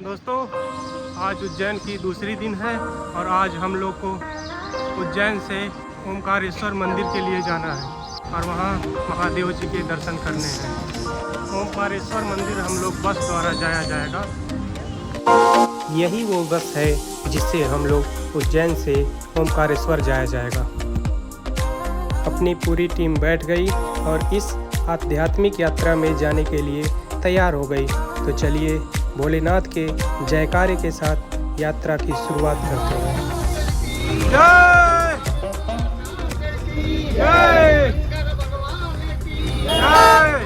दोस्तों, आज उज्जैन की दूसरी दिन है और आज हम लोग को उज्जैन से ओमकारेश्वर मंदिर के लिए जाना है और वहाँ महादेव जी के दर्शन करने हैं। ओमकारेश्वर मंदिर हम लोग बस द्वारा जाया जाएगा। यही वो बस है जिससे हम लोग उज्जैन से ओमकारेश्वर जाया जाएगा। अपनी पूरी टीम बैठ गई और इस आध्यात्मिक यात्रा में जाने के लिए तैयार हो गई। तो चलिए भोलेनाथ के जयकारे के साथ यात्रा की शुरुआत करते हैं। जय जय जय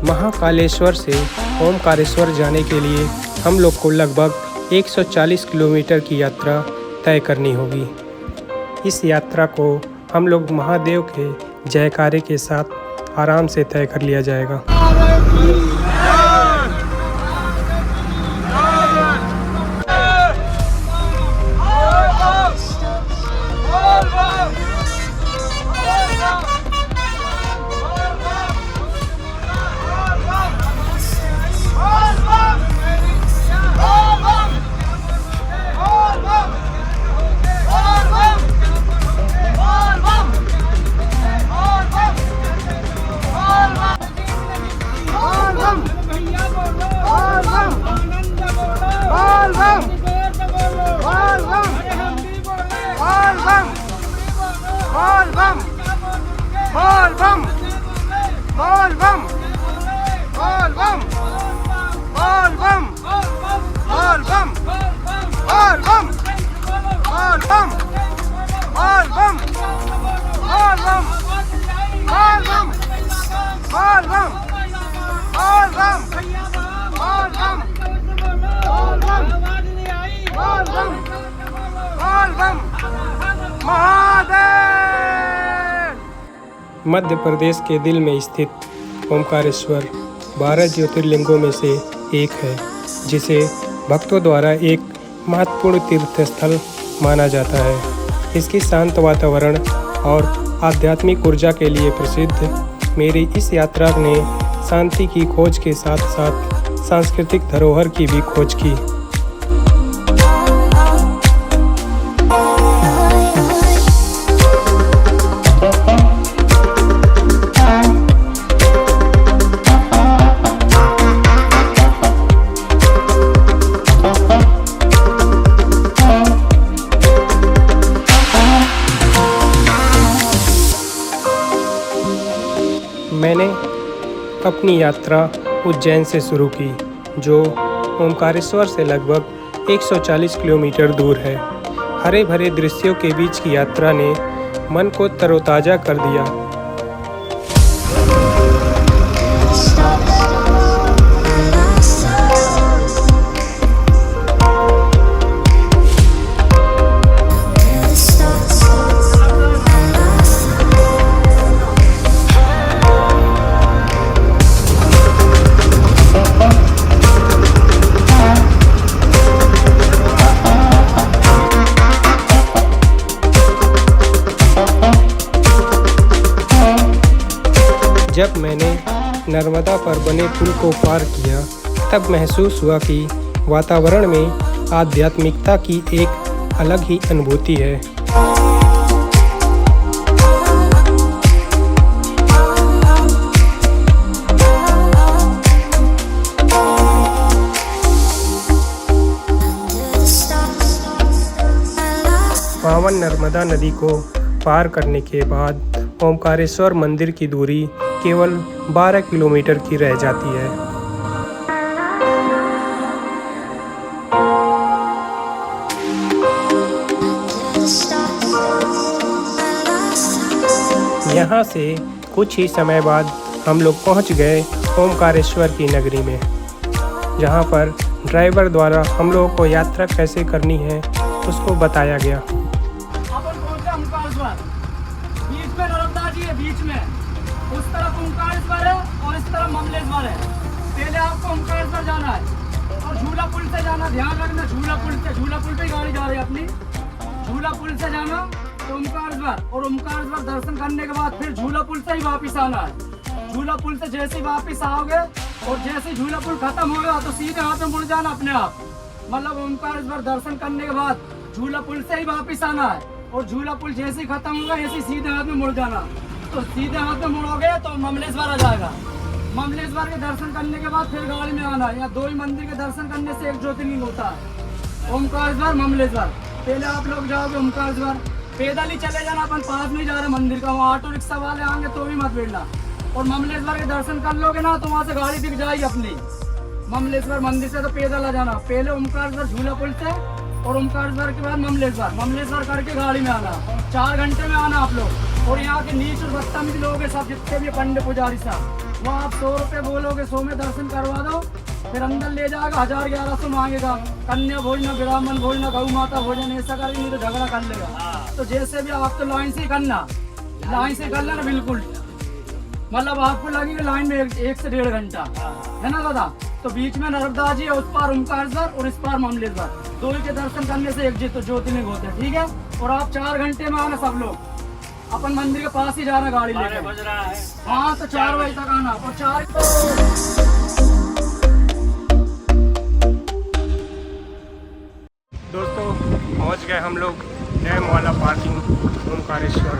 महाकालेश्वर से ओमकारेश्वर जाने के लिए हम लोग को लगभग 140 किलोमीटर की यात्रा तय करनी होगी। इस यात्रा को हम लोग महादेव के जयकारे के साथ आराम से तय कर लिया जाएगा। मध्य प्रदेश के दिल में स्थित ओमकारेश्वर 12 ज्योतिर्लिंगों में से एक है, जिसे भक्तों द्वारा एक महत्वपूर्ण तीर्थ स्थल माना जाता है। इसकी शांत वातावरण और आध्यात्मिक ऊर्जा के लिए प्रसिद्ध मेरी इस यात्रा ने शांति की खोज के साथ साथ सांस्कृतिक धरोहर की भी खोज की। मैंने अपनी यात्रा उज्जैन से शुरू की, जो ओमकारेश्वर से लगभग 140 किलोमीटर दूर है। हरे भरे दृश्यों के बीच की यात्रा ने मन को तरोताज़ा कर दिया। जब मैंने नर्मदा पर बने पुल को पार किया, तब महसूस हुआ कि वातावरण में आध्यात्मिकता की एक अलग ही अनुभूति है। पावन नर्मदा नदी को पार करने के बाद ओमकारेश्वर मंदिर की दूरी केवल 12 किलोमीटर की रह जाती है। यहाँ से कुछ ही समय बाद हम लोग पहुँच गए ओमकारेश्वर की नगरी में, जहाँ पर ड्राइवर द्वारा हम लोगों को यात्रा कैसे करनी है उसको बताया गया। बीच में नर्मदा जी है, बीच में उस तरफ ओमकारेश्वर है और इस तरफ ममलेश्वर है। पहले आपको ओमकारेश्वर जाना है और झूला पुल से जाना, ध्यान रखना। झूला पुल पे गाड़ी जा रही है अपनी। झूला पुल से जाना तो ओमकारेश्वर, और ओमकारेश्वर दर्शन करने के बाद फिर झूला पुल से ही वापस आना है। झूला पुल से जैसे ही वापिस आओगे और जैसे ही झूला पुल खत्म होगा तो सीधे हाथ में मुड़ जाना अपने आप। मतलब ओमकारेश्वर दर्शन करने के बाद झूला पुल से ही वापिस आना है और झूला पुल जैसे ही खत्म होगा ऐसे ही सीधे हाथ में मुड़ जाना। तो सीधे हाथ में मुड़ोगे तो ममलेश्वर आ जाएगा। ममलेश्वर के दर्शन करने के बाद फिर गाड़ी में आना है। यहाँ 2 ही मंदिर के दर्शन करने से एक ज्योतिर्लिंग होता है, ओमकारेश्वर ममलेश्वर। पहले आप लोग जाओगे ओमकारेश्वर, पैदल ही चले जाना, अपन पास में जा रहे मंदिर का। वहाँ ऑटो रिक्शा वाले आएंगे तो भी मत बैठना। और ममलेश्वर के दर्शन कर लोगे ना तो वहाँ से गाड़ी दिख जाएगी अपनी। ममलेश्वर मंदिर से तो पैदल आ जाना, पहले ओमकारेश्वर झूला पुल से और ओमकारेश्वर के बाद ममलेश्वर करके गाड़ी में आना। 4 घंटे में आना आप लोग। और यहाँ के नीच और बदतमीज लोग हैं सब, जितने भी पंडित पुजारी साहब, वो आप 100 रुपये बोलोगे, 100 में दर्शन करवा दो, फिर अंदर ले जाएगा 1000-1100 मांगेगा। कन्या भोजन, ब्राह्मण भोजन, गौ माता भोजन, ऐसा करेंगे नहीं तो झगड़ा कर लेगा। तो जैसे भी आप तो लाइन से ही करना, लाइन से कर लेना बिल्कुल। मतलब आपको लगेगा लाइन में 1 से 1.5 घंटा, है ना दादा। तो बीच में नर्मदा जी है, उस पार ओमकारेश्वर और इस पार ममलेश्वर, 2 ही के दर्शन करने से एक ज्योतिर्लिंग होते हैं, ठीक है। और आप 4 घंटे में आना सब लोग, अपन मंदिर के पास ही जाना गाड़ी लेकर। हाँ तो 4 बजे तक आना। और 4 दोस्तों पहुंच गए हम लोग डैम वाला पार्किंग ओमकारेश्वर।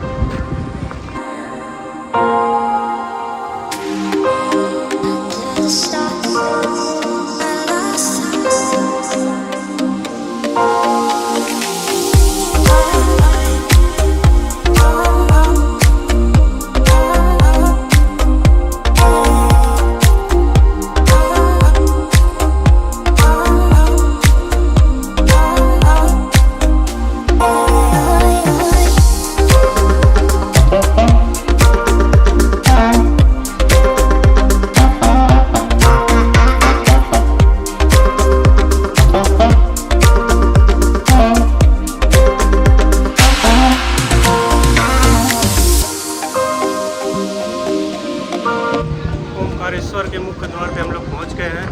ओमकारेश्वर के मुख्य द्वार पे हम लोग पहुंच गए हैं।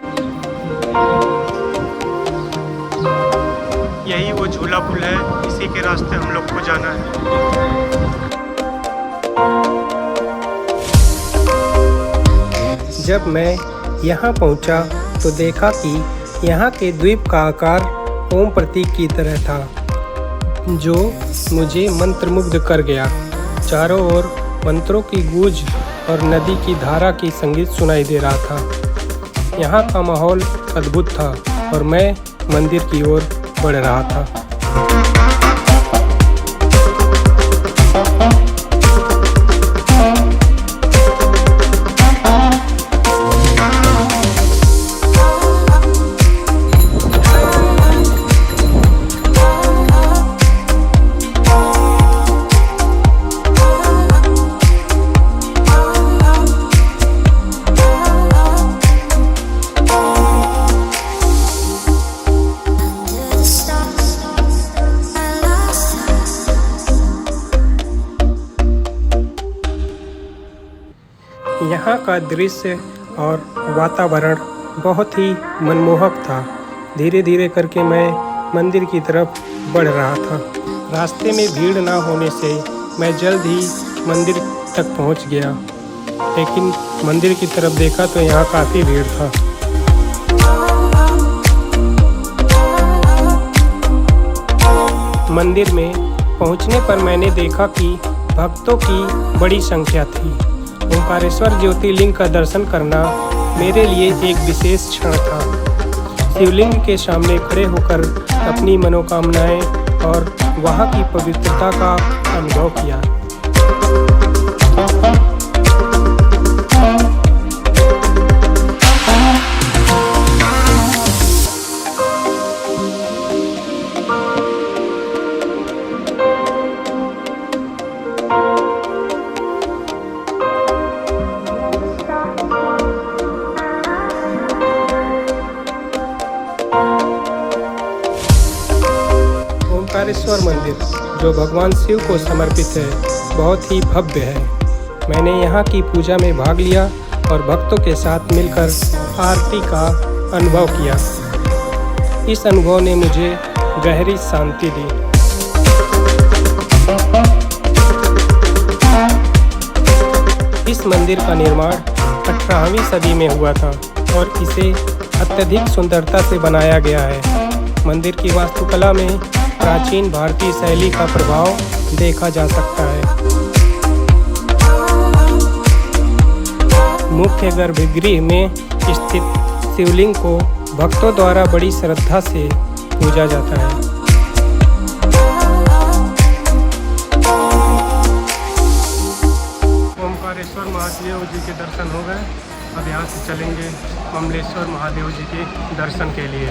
यही वो झूला पुल है, इसी के रास्ते हम लोग को जाना है। जब मैं यहाँ पहुँचा तो देखा कि यहाँ के द्वीप का आकार ओम प्रतीक की तरह था, जो मुझे मंत्रमुग्ध कर गया। चारों ओर मंत्रों की गूंज और नदी की धारा की संगीत सुनाई दे रहा था। यहाँ का माहौल अद्भुत था और मैं मंदिर की ओर बढ़ रहा था। यहाँ का दृश्य और वातावरण बहुत ही मनमोहक था। धीरे धीरे करके मैं मंदिर की तरफ बढ़ रहा था। रास्ते में भीड़ ना होने से मैं जल्द ही मंदिर तक पहुँच गया, लेकिन मंदिर की तरफ देखा तो यहाँ काफ़ी भीड़ था। मंदिर में पहुँचने पर मैंने देखा कि भक्तों की बड़ी संख्या थी। ओमकारेश्वर ज्योतिर्लिंग का दर्शन करना मेरे लिए एक विशेष क्षण था। शिवलिंग के सामने खड़े होकर अपनी मनोकामनाएं और वहां की पवित्रता का अनुभव किया। ओमकारेश्वर मंदिर, जो भगवान शिव को समर्पित है, बहुत ही भव्य है। मैंने यहाँ की पूजा में भाग लिया और भक्तों के साथ मिलकर आरती का अनुभव किया। इस अनुभव ने मुझे गहरी शांति दी। इस मंदिर का निर्माण 18वीं सदी में हुआ था और इसे अत्यधिक सुंदरता से बनाया गया है। मंदिर की वास्तुकला में प्राचीन भारतीय शैली का प्रभाव देखा जा सकता है। मुख्य गर्भगृह में स्थित शिवलिंग को भक्तों द्वारा बड़ी श्रद्धा से पूजा जाता है। ओमकारेश्वर महादेव जी के दर्शन हो गए। अब यहाँ से चलेंगे ममलेश्वर महादेव जी के दर्शन के लिए।